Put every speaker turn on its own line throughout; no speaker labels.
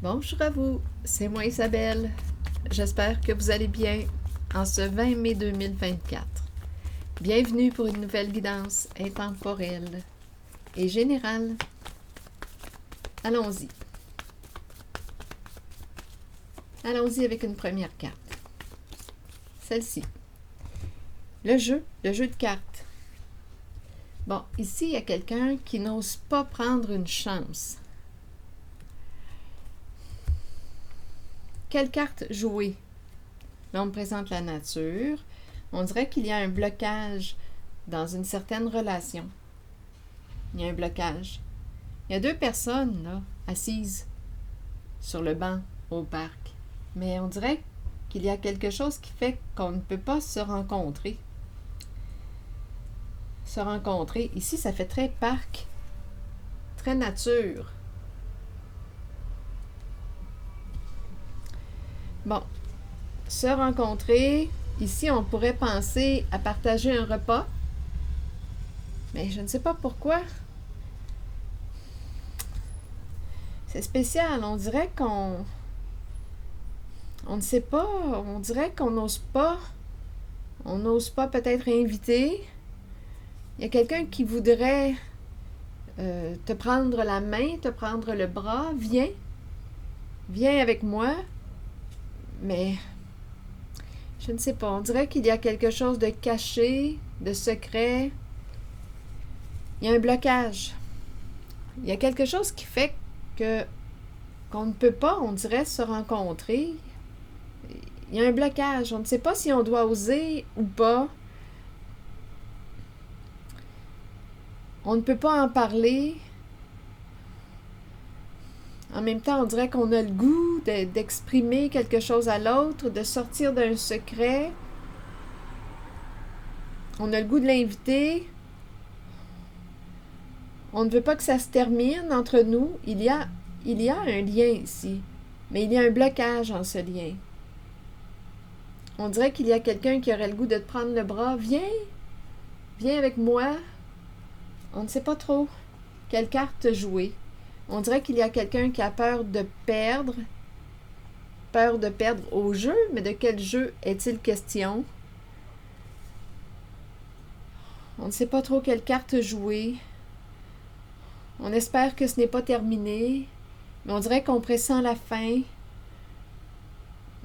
Bonjour à vous, c'est moi Isabelle. J'espère que vous allez bien en ce 20 mai 2024. Bienvenue pour une nouvelle guidance intemporelle et générale. Allons-y. Allons-y avec une première carte. Celle-ci. Le jeu de cartes. Bon, ici, il y a quelqu'un qui n'ose pas prendre une chance. Quelle carte jouer? Là, on me présente la nature. On dirait qu'il y a un blocage dans une certaine relation. Il y a un blocage. Il y a deux personnes là, assises sur le banc au parc. Mais on dirait qu'il y a quelque chose qui fait qu'on ne peut pas se rencontrer. Se rencontrer. Ici, ça fait très parc, très nature. Bon, se rencontrer, ici on pourrait penser à partager un repas, mais je ne sais pas pourquoi. C'est spécial, on dirait on ne sait pas, on dirait qu'on n'ose pas peut-être inviter. Il y a quelqu'un qui voudrait te prendre la main, te prendre le bras, viens avec moi. Mais je ne sais pas, on dirait qu'il y a quelque chose de caché, de secret. Il y a un blocage. Il y a quelque chose qui fait qu'on ne peut pas, on dirait, se rencontrer. Il y a un blocage. On ne sait pas si on doit oser ou pas. On ne peut pas en parler. En même temps, on dirait qu'on a le goût d'exprimer quelque chose à l'autre, de sortir d'un secret. On a le goût de l'inviter. On ne veut pas que ça se termine entre nous. Il y a un lien ici, mais il y a un blocage en ce lien. On dirait qu'il y a quelqu'un qui aurait le goût de te prendre le bras. Viens avec moi. On ne sait pas trop quelle carte jouer. On dirait qu'il y a quelqu'un qui a peur de perdre au jeu, mais de quel jeu est-il question? On ne sait pas trop quelle carte jouer. On espère que ce n'est pas terminé, mais on dirait qu'on pressent la fin.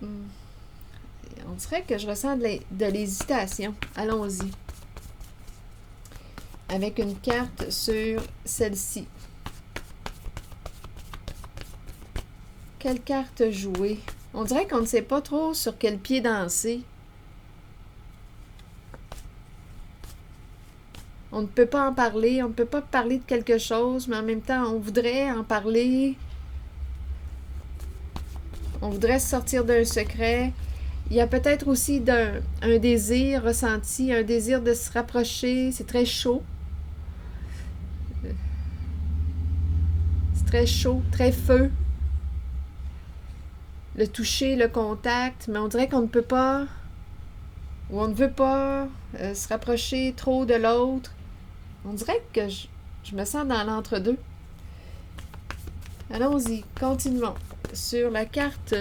On dirait que je ressens de l'hésitation. Allons-y. Avec une carte sur celle-ci. Quelle carte jouer? On dirait qu'on ne sait pas trop sur quel pied danser. On ne peut pas en parler, on ne peut pas parler de quelque chose, mais en même temps, on voudrait en parler. On voudrait sortir d'un secret. Il y a peut-être aussi un désir ressenti, un désir de se rapprocher. C'est très chaud. C'est très chaud, très feu. Le toucher, le contact, mais on dirait qu'on ne peut pas, ou on ne veut pas se rapprocher trop de l'autre. On dirait que je me sens dans l'entre-deux. Allons-y, continuons. Sur la carte,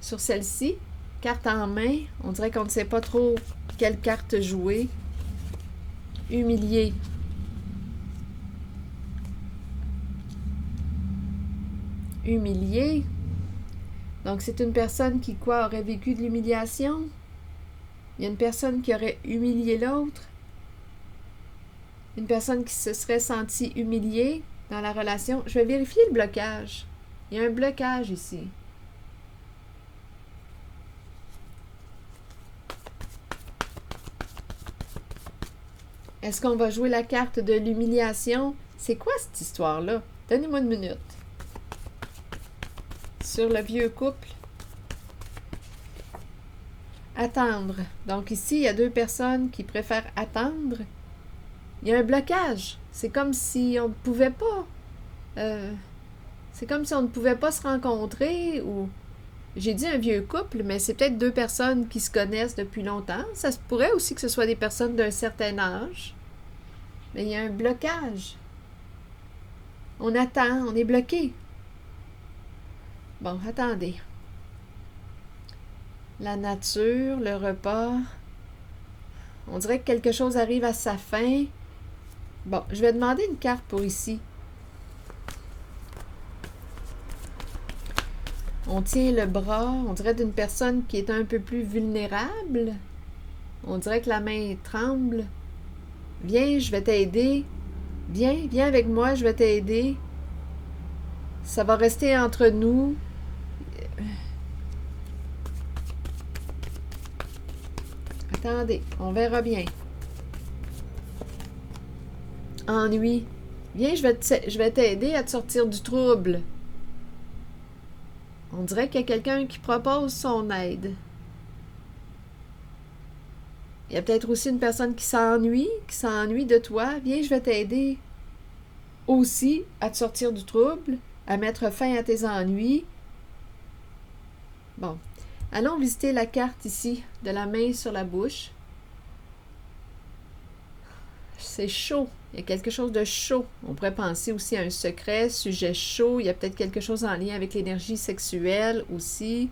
sur celle-ci, carte en main, on dirait qu'on ne sait pas trop quelle carte jouer. Humilié. Humilié. Donc, c'est une personne qui, aurait vécu de l'humiliation? Il y a une personne qui aurait humilié l'autre? Une personne qui se serait sentie humiliée dans la relation? Je vais vérifier le blocage. Il y a un blocage ici. Est-ce qu'on va jouer la carte de l'humiliation? C'est quoi cette histoire-là? Donnez-moi une minute. Sur le vieux couple. Attendre. Donc ici, il y a deux personnes qui préfèrent attendre. Il y a un blocage. C'est comme si on ne pouvait pas. C'est comme si on ne pouvait pas se rencontrer ou... J'ai dit un vieux couple, mais c'est peut-être deux personnes qui se connaissent depuis longtemps. Ça se pourrait aussi que ce soit des personnes d'un certain âge. Mais il y a un blocage. On attend, on est bloqué. Bon, attendez. La nature, le repas. On dirait que quelque chose arrive à sa fin. Bon, je vais demander une carte pour ici. On tient le bras, on dirait d'une personne qui est un peu plus vulnérable. On dirait que la main tremble. Viens, je vais t'aider. Viens avec moi, je vais t'aider. Ça va rester entre nous. Attendez, on verra bien. Ennui. Viens, je vais t'aider à te sortir du trouble. On dirait qu'il y a quelqu'un qui propose son aide. Il y a peut-être aussi une personne qui s'ennuie de toi. Viens, je vais t'aider aussi à te sortir du trouble, à mettre fin à tes ennuis. Bon, allons visiter la carte ici, de la main sur la bouche. C'est chaud. Il y a quelque chose de chaud. On pourrait penser aussi à un secret, sujet chaud. Il y a peut-être quelque chose en lien avec l'énergie sexuelle aussi.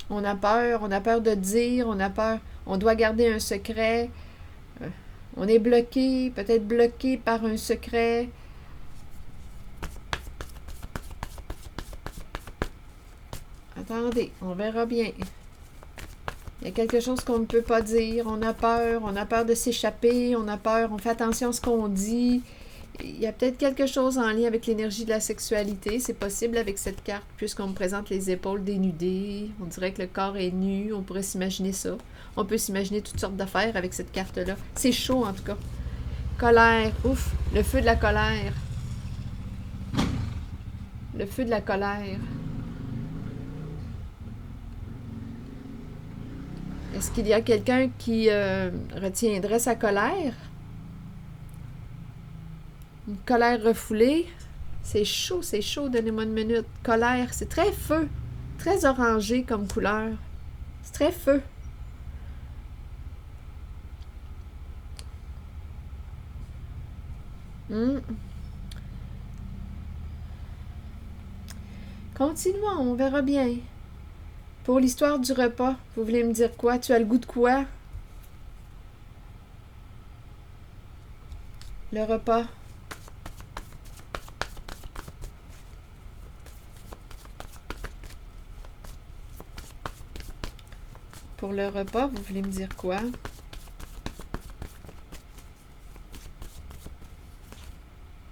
On a peur de dire, on a peur, on doit garder un secret. On est bloqué, peut-être bloqué par un secret. Attendez, on verra bien. Il y a quelque chose qu'on ne peut pas dire, on a peur de s'échapper, on a peur, on fait attention à ce qu'on dit. Il y a peut-être quelque chose en lien avec l'énergie de la sexualité, c'est possible avec cette carte, puisqu'on me présente les épaules dénudées, on dirait que le corps est nu, on pourrait s'imaginer ça. On peut s'imaginer toutes sortes d'affaires avec cette carte-là. C'est chaud en tout cas. Colère, ouf, le feu de la colère. Le feu de la colère. Est-ce qu'il y a quelqu'un qui retiendrait sa colère? Une colère refoulée. C'est chaud, donnez-moi une minute. Colère, c'est très feu, très orangé comme couleur. C'est très feu. Continuons, on verra bien. Pour l'histoire du repas, vous voulez me dire quoi? Tu as le goût de quoi? Le repas. Pour le repas, vous voulez me dire quoi?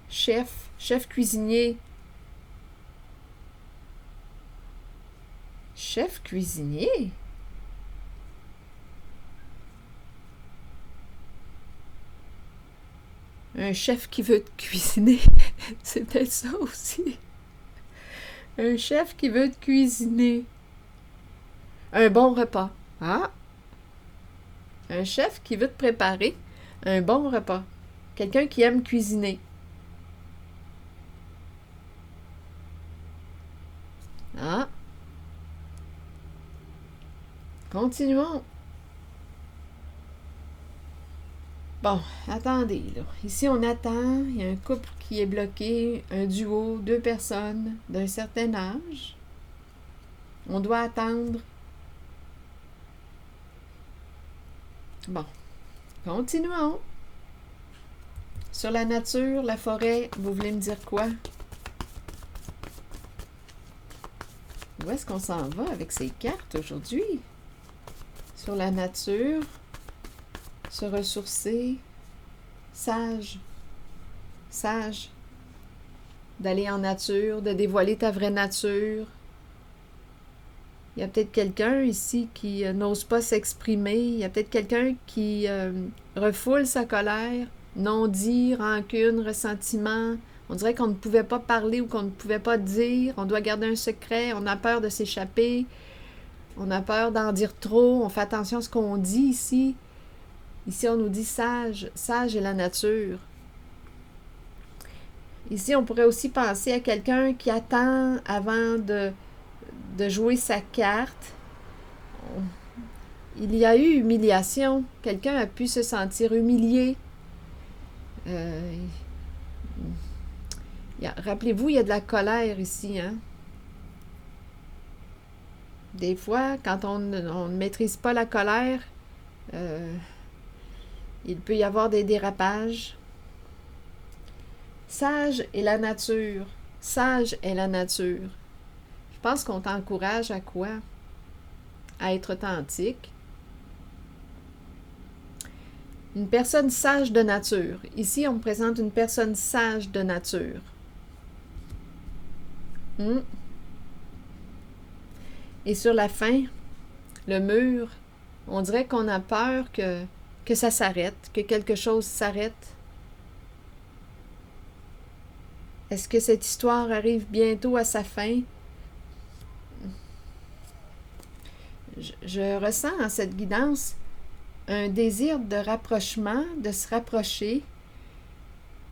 Chef cuisinier. Chef cuisinier? Un chef qui veut te cuisiner. C'est peut-être ça aussi. Un chef qui veut te cuisiner. Un bon repas. Ah! Un chef qui veut te préparer un bon repas. Quelqu'un qui aime cuisiner. Ah! Continuons. Bon, attendez, là. Ici, on attend. Il y a un couple qui est bloqué, un duo, 2 personnes d'un certain âge. On doit attendre. Bon, continuons. Sur la nature, la forêt, vous voulez me dire quoi? Où est-ce qu'on s'en va avec ces cartes aujourd'hui? Sur la nature, se ressourcer, sage, d'aller en nature, de dévoiler ta vraie nature. Il y a peut-être quelqu'un ici qui n'ose pas s'exprimer, il y a peut-être quelqu'un qui refoule sa colère, non-dit, rancune, ressentiment. On dirait qu'on ne pouvait pas parler ou qu'on ne pouvait pas dire, on doit garder un secret, on a peur de s'échapper, on a peur d'en dire trop, on fait attention à ce qu'on dit ici. Ici, on nous dit sage est la nature. Ici, on pourrait aussi penser à quelqu'un qui attend avant de jouer sa carte. Il y a eu humiliation. Quelqu'un a pu se sentir humilié. Rappelez-vous, il y a de la colère ici, hein? Des fois, quand on ne maîtrise pas la colère, il peut y avoir des dérapages. Sage est la nature. Sage est la nature. Je pense qu'on t'encourage à quoi? À être authentique. Une personne sage de nature. Ici, on me présente une personne sage de nature. Et sur la fin, le mur, on dirait qu'on a peur que ça s'arrête, que quelque chose s'arrête. Est-ce que cette histoire arrive bientôt à sa fin? Je ressens en cette guidance un désir de rapprochement, de se rapprocher.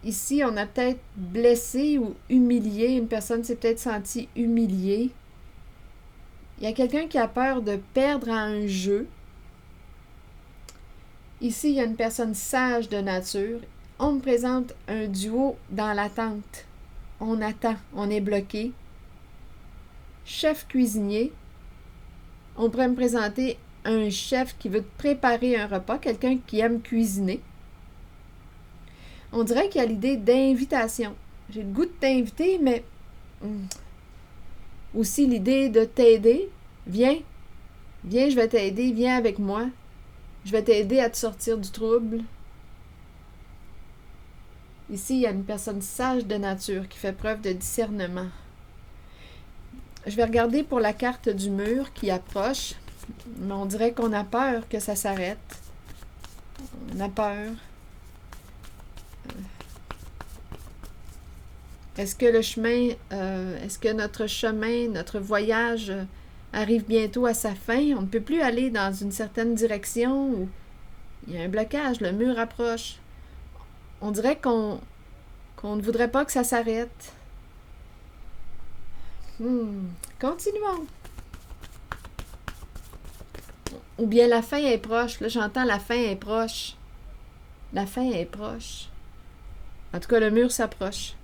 Ici, on a peut-être blessé ou humilié. Une personne s'est peut-être sentie humiliée. Il y a quelqu'un qui a peur de perdre à un jeu. Ici, il y a une personne sage de nature. On me présente un duo dans l'attente. On attend, on est bloqué. Chef cuisinier. On pourrait me présenter un chef qui veut te préparer un repas, quelqu'un qui aime cuisiner. On dirait qu'il y a l'idée d'invitation. J'ai le goût de t'inviter, mais aussi l'idée de t'aider. Viens, je vais t'aider, viens avec moi. Je vais t'aider à te sortir du trouble. Ici, il y a une personne sage de nature qui fait preuve de discernement. Je vais regarder pour la carte du mur qui approche. Mais on dirait qu'on a peur que ça s'arrête. On a peur. Est-ce que est-ce que notre chemin, notre voyage arrive bientôt à sa fin? On ne peut plus aller dans une certaine direction où il y a un blocage, le mur approche. On dirait qu'on ne voudrait pas que ça s'arrête. Continuons. Ou bien la fin est proche. Là, j'entends la fin est proche. La fin est proche. En tout cas, le mur s'approche.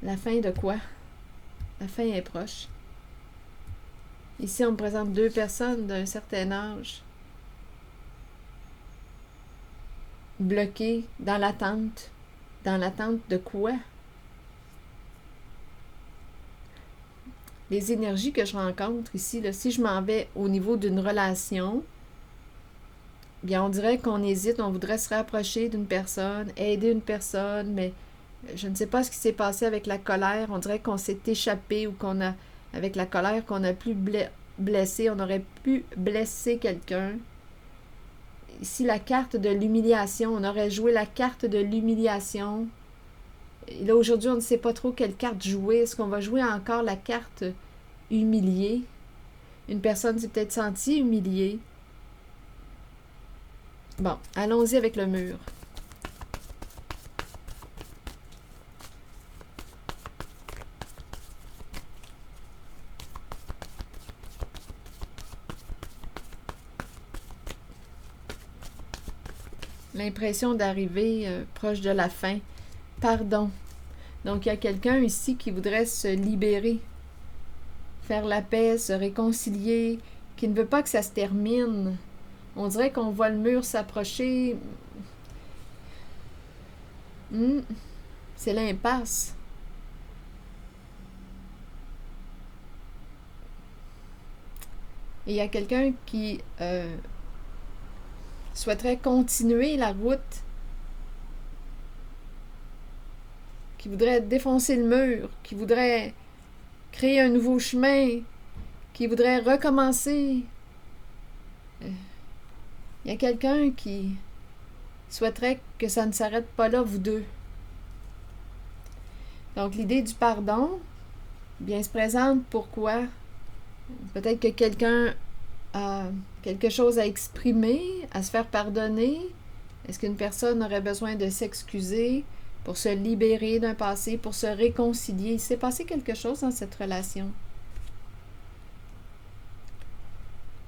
La fin de quoi? La fin est proche. Ici, on me présente deux personnes d'un certain âge. Bloquées dans l'attente. Dans l'attente de quoi? Les énergies que je rencontre ici, là, si je m'en vais au niveau d'une relation, bien on dirait qu'on hésite, on voudrait se rapprocher d'une personne, aider une personne, mais je ne sais pas ce qui s'est passé avec la colère. On dirait qu'on s'est échappé ou qu'on a, avec la colère, qu'on a pu blesser, on aurait pu blesser quelqu'un. Ici, la carte de l'humiliation, on aurait joué la carte de l'humiliation. Et là, aujourd'hui, on ne sait pas trop quelle carte jouer. Est-ce qu'on va jouer encore la carte humiliée? Une personne s'est peut-être sentie humiliée. Bon, allons-y avec le mur. L'impression d'arriver proche de la fin. Pardon. Donc, il y a quelqu'un ici qui voudrait se libérer, faire la paix, se réconcilier, qui ne veut pas que ça se termine. On dirait qu'on voit le mur s'approcher. C'est l'impasse. Et il y a quelqu'un qui souhaiterait continuer la route, qui voudrait défoncer le mur, qui voudrait créer un nouveau chemin, qui voudrait recommencer. Il y a quelqu'un qui souhaiterait que ça ne s'arrête pas là, vous deux. Donc, l'idée du pardon, bien, se présente pourquoi? Peut-être que quelqu'un a quelque chose à exprimer, à se faire pardonner. Est-ce qu'une personne aurait besoin de s'excuser pour se libérer d'un passé, pour se réconcilier? Il s'est passé quelque chose dans cette relation.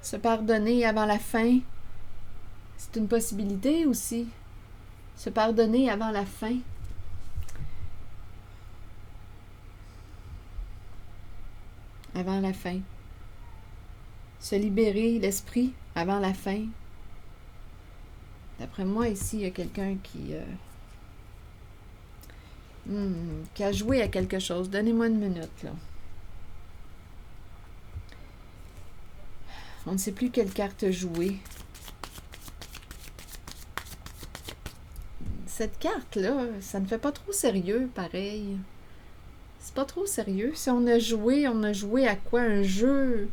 Se pardonner avant la fin, c'est une possibilité aussi. Se pardonner avant la fin. avant la fin. Se libérer l'esprit avant la fin. D'après moi, ici, il y a quelqu'un qui a joué à quelque chose. Donnez-moi une minute, là. On ne sait plus quelle carte jouer. Cette carte-là, ça ne fait pas trop sérieux, pareil. C'est pas trop sérieux. Si on a joué à quoi? Un jeu.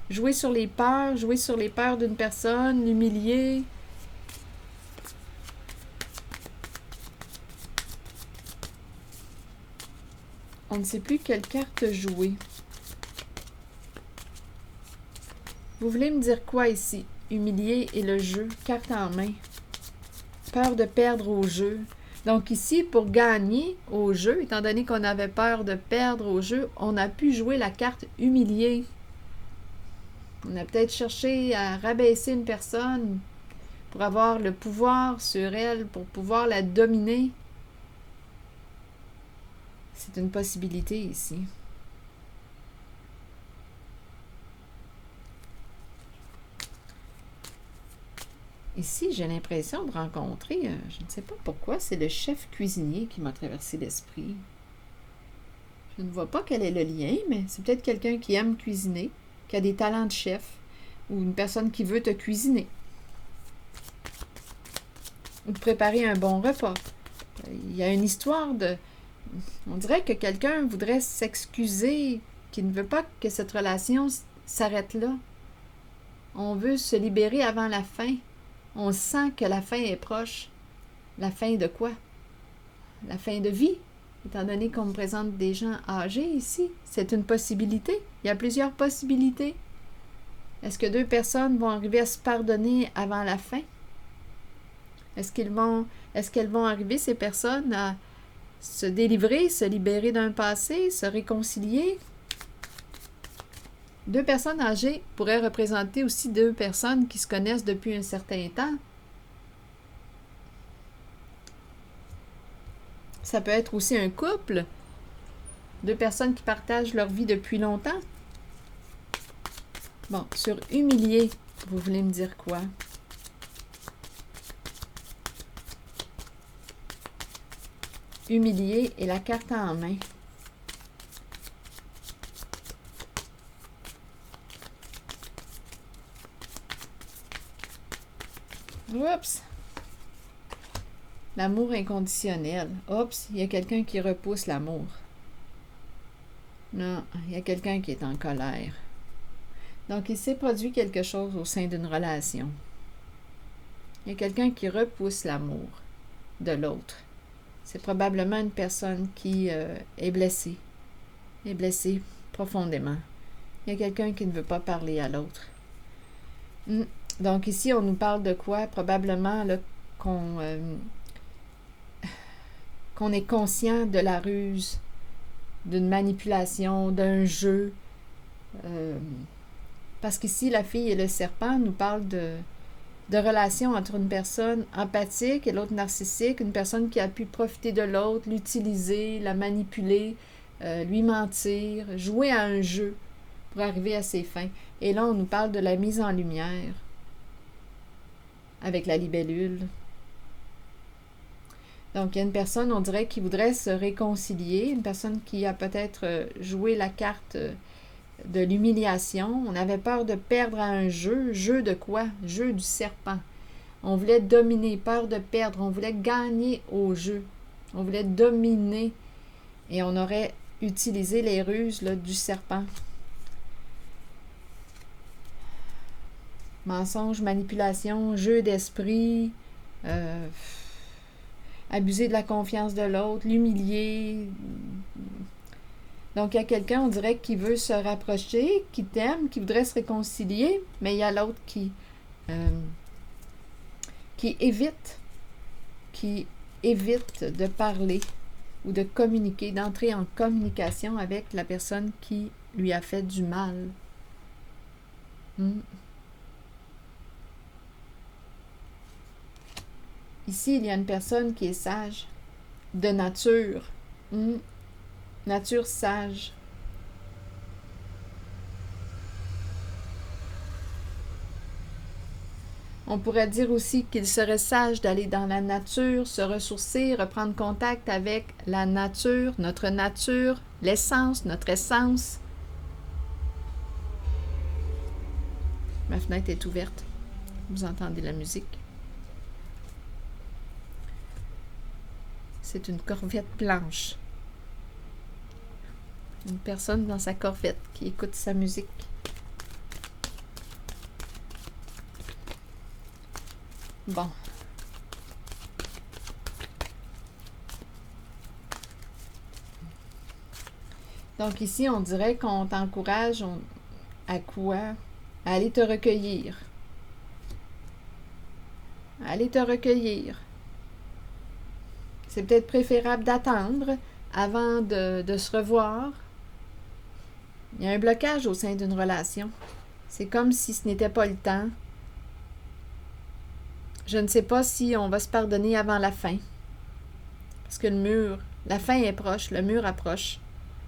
Jouer sur les peurs d'une personne, l'humilier. On ne sait plus quelle carte jouer. Vous voulez me dire quoi ici? Humilier et le jeu, carte en main. Peur de perdre au jeu. Donc ici, pour gagner au jeu, étant donné qu'on avait peur de perdre au jeu, on a pu jouer la carte humilier. On a peut-être cherché à rabaisser une personne pour avoir le pouvoir sur elle, pour pouvoir la dominer. C'est une possibilité ici. Ici, j'ai l'impression de rencontrer, je ne sais pas pourquoi, c'est le chef cuisinier qui m'a traversé l'esprit. Je ne vois pas quel est le lien, mais c'est peut-être quelqu'un qui aime cuisiner, qui a des talents de chef, ou une personne qui veut te cuisiner, ou de préparer un bon repas. Il y a une histoire de... On dirait que quelqu'un voudrait s'excuser, qui ne veut pas que cette relation s'arrête là. On veut se libérer avant la fin. On sent que la fin est proche. La fin de quoi? La fin de vie, étant donné qu'on me présente des gens âgés ici. C'est une possibilité. Il y a plusieurs possibilités. Est-ce que deux personnes vont arriver à se pardonner avant la fin? Est-ce qu'elles vont arriver, ces personnes, à se délivrer, se libérer d'un passé, se réconcilier? Deux personnes âgées pourraient représenter aussi deux personnes qui se connaissent depuis un certain temps. Ça peut être aussi un couple. Deux personnes qui partagent leur vie depuis longtemps. Bon, sur humilier, vous voulez me dire quoi? Humilier et la carte en main. Oups! L'amour inconditionnel. Oups, il y a quelqu'un qui repousse l'amour. Non, il y a quelqu'un qui est en colère. Donc, il s'est produit quelque chose au sein d'une relation. Il y a quelqu'un qui repousse l'amour de l'autre. C'est probablement une personne qui est blessée profondément. Il y a quelqu'un qui ne veut pas parler à l'autre. Donc ici, on nous parle de quoi? Probablement là, qu'on est conscient de la ruse, d'une manipulation, d'un jeu. Parce qu'ici, la fille et le serpent nous parlent de relation entre une personne empathique et l'autre narcissique, une personne qui a pu profiter de l'autre, l'utiliser, la manipuler, lui mentir, jouer à un jeu pour arriver à ses fins. Et là, on nous parle de la mise en lumière avec la libellule. Donc, il y a une personne, on dirait, qui voudrait se réconcilier, une personne qui a peut-être joué la carte de l'humiliation. On avait peur de perdre à un jeu. Jeu de quoi? Jeu du serpent. On voulait dominer, peur de perdre. On voulait gagner au jeu. On voulait dominer. Et on aurait utilisé les ruses là, du serpent. Mensonge, manipulation, jeu d'esprit, abuser de la confiance de l'autre, l'humilier. Donc, il y a quelqu'un, on dirait, qui veut se rapprocher, qui t'aime, qui voudrait se réconcilier, mais il y a l'autre qui évite de parler ou de communiquer, d'entrer en communication avec la personne qui lui a fait du mal. Ici, il y a une personne qui est sage, de nature. Nature sage. On pourrait dire aussi qu'il serait sage d'aller dans la nature, se ressourcer, reprendre contact avec la nature, l'essence, notre essence. Ma fenêtre est ouverte. Vous entendez la musique. C'est une corvette blanche. Une personne dans sa corvette qui écoute sa musique. Bon. Donc ici, on dirait qu'on t'encourage à quoi? À aller te recueillir. Aller te recueillir. C'est peut-être préférable d'attendre avant de se revoir. Il y a un blocage au sein d'une relation. C'est comme si ce n'était pas le temps. Je ne sais pas si on va se pardonner avant la fin. Parce que la fin est proche, le mur approche.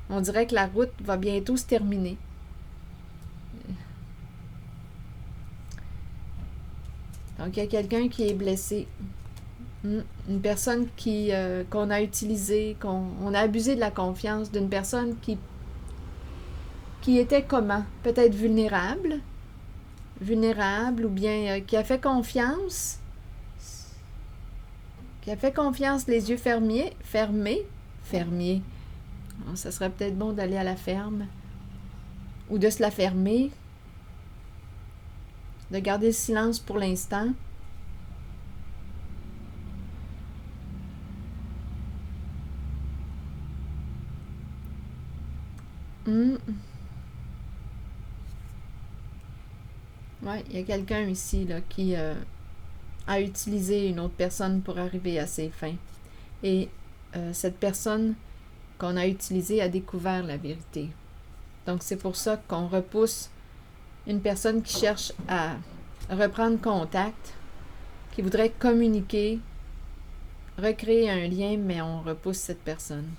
On dirait que la route va bientôt se terminer. Donc, il y a quelqu'un qui est blessé. Une personne qu'on a utilisée, qu'on a abusé de la confiance d'une personne qui était comment? Peut-être vulnérable ou bien qui a fait confiance, les yeux fermés. Alors, ça serait peut-être bon d'aller à la ferme ou de se la fermer, de garder le silence pour l'instant. Ouais, il y a quelqu'un ici là, qui a utilisé une autre personne pour arriver à ses fins. Et cette personne qu'on a utilisée a découvert la vérité. Donc, c'est pour ça qu'on repousse une personne qui cherche à reprendre contact, qui voudrait communiquer, recréer un lien, mais on repousse cette personne.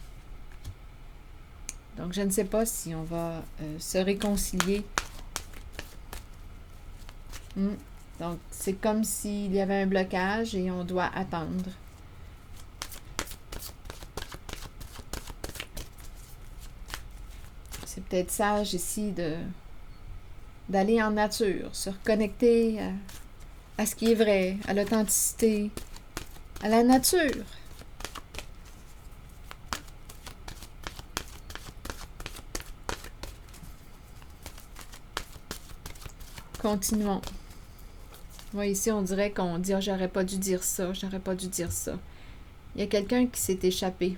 Donc, je ne sais pas si on va se réconcilier. Donc, c'est comme s'il y avait un blocage et on doit attendre. C'est peut-être sage ici d'aller en nature, se reconnecter à ce qui est vrai, à l'authenticité, à la nature. Continuons. Oui, ici, on dirait qu'on dit « j'aurais pas dû dire ça, j'aurais pas dû dire ça ». Il y a quelqu'un qui s'est échappé,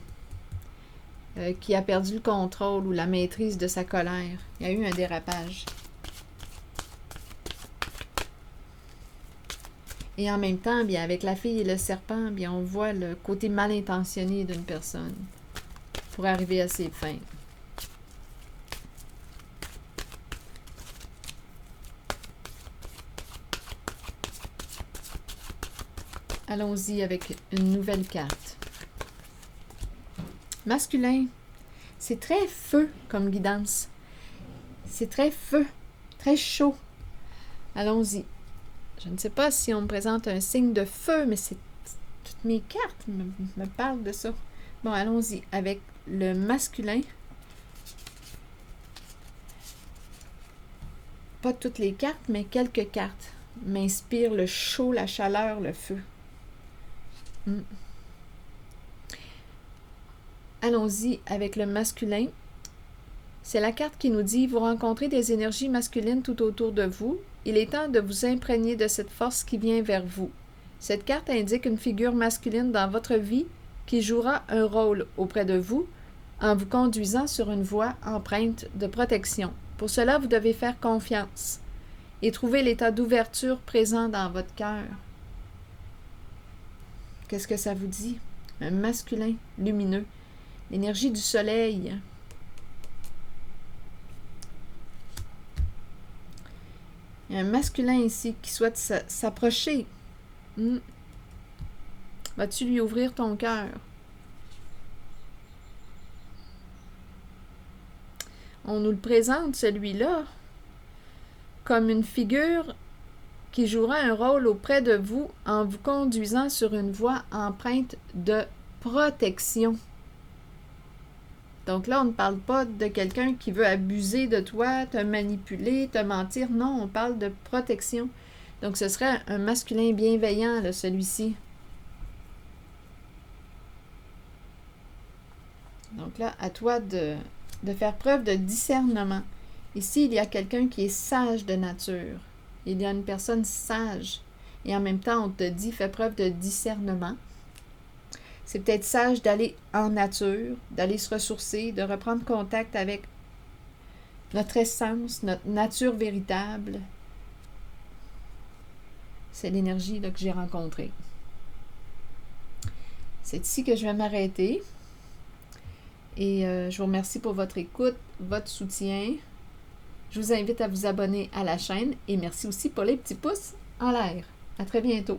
qui a perdu le contrôle ou la maîtrise de sa colère. Il y a eu un dérapage. Et en même temps, bien, avec la fille et le serpent, bien, on voit le côté mal intentionné d'une personne pour arriver à ses fins. Allons-y avec une nouvelle carte. Masculin, c'est très feu comme guidance. C'est très feu, très chaud. Allons-y. Je ne sais pas si on me présente un signe de feu, mais toutes mes cartes me parlent de ça. Bon, allons-y avec le masculin. Pas toutes les cartes, mais quelques cartes m'inspirent le chaud, la chaleur, le feu. Allons-y avec le masculin. C'est la carte qui nous dit « Vous rencontrez des énergies masculines tout autour de vous. Il est temps de vous imprégner de cette force qui vient vers vous. » Cette carte indique une figure masculine dans votre vie qui jouera un rôle auprès de vous en vous conduisant sur une voie empreinte de protection. Pour cela, vous devez faire confiance et trouver l'état d'ouverture présent dans votre cœur. Qu'est-ce que ça vous dit? Un masculin lumineux. L'énergie du soleil. Il y a un masculin ici qui souhaite s'approcher. Vas-tu lui ouvrir ton cœur? On nous le présente, celui-là, comme une figure qui jouera un rôle auprès de vous en vous conduisant sur une voie empreinte de protection. Donc là, on ne parle pas de quelqu'un qui veut abuser de toi, te manipuler, te mentir. Non, on parle de protection. Donc ce serait un masculin bienveillant, là, celui-ci. Donc là, à toi de faire preuve de discernement. Ici, il y a quelqu'un qui est sage de nature. Il y a une personne sage. Et en même temps, on te dit, fais preuve de discernement. C'est peut-être sage d'aller en nature, d'aller se ressourcer, de reprendre contact avec notre essence, notre nature véritable. C'est l'énergie là, que j'ai rencontrée. C'est ici que je vais m'arrêter. Et je vous remercie pour votre écoute, votre soutien. Je vous invite à vous abonner à la chaîne et merci aussi pour les petits pouces en l'air. À très bientôt.